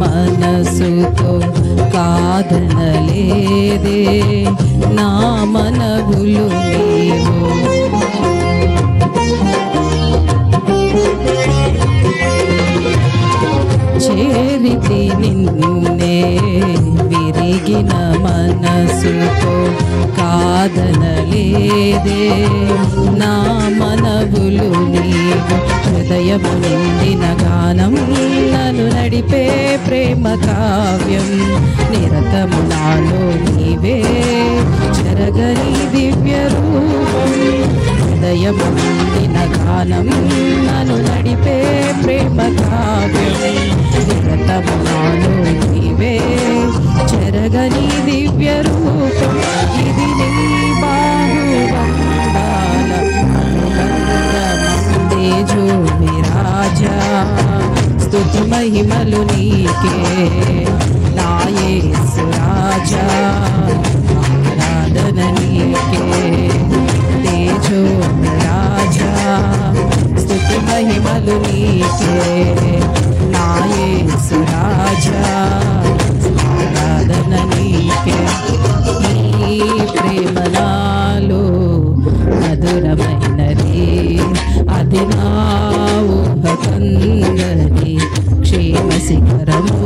మనసుతో కాదనలేదే నా మనవులు నీవు. చేరితి నిన్నే విరిగిన మనసుతో కాదనలేదే నా మనవులు నీవు. హృదయము నిండిన గానం నన్ను నడిపే ప్రేమ కావ్యం నిరతము నాలో నీవే చెరగని దివ్య రూపం. హృదయము నిండిన గానం నన్ను నడిపే ప్రేమ కావ్యం నిరతము నాలో నీవే చెరగని దివ్య రూపం. ఇది నీ బాహుబంధాల అనుబంధమందే జోవి రాజా. స్తుతి మహిమలు నీకే నా యేసు రాజా. ఆరాధన నీకే తేజో రాజా. స్తుతి మహిమలు నీకే నా యేసు రాజా. ఆరాధన నీకే. నీ ప్రేమ నాలో మధురమైనది, అది నా ఊహ కందని క్షేమ శిఖరము.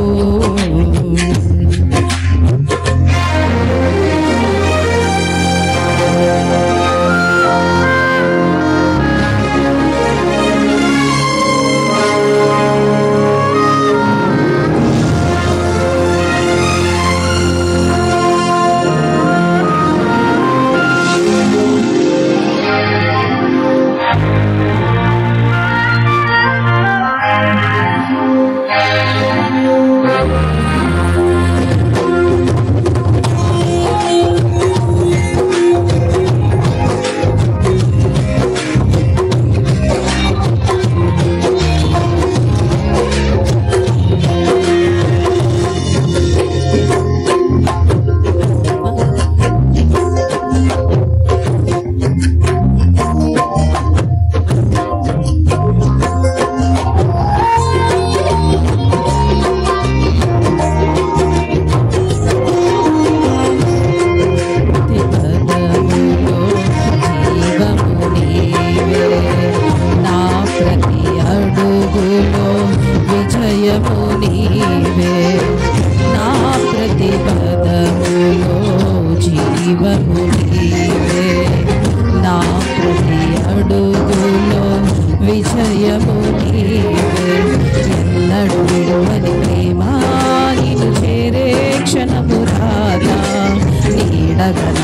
విజయము నీవే. ఎన్నడు విడువని ప్రేమ నిన్ను చేరే క్షణము రాదా. నీడగన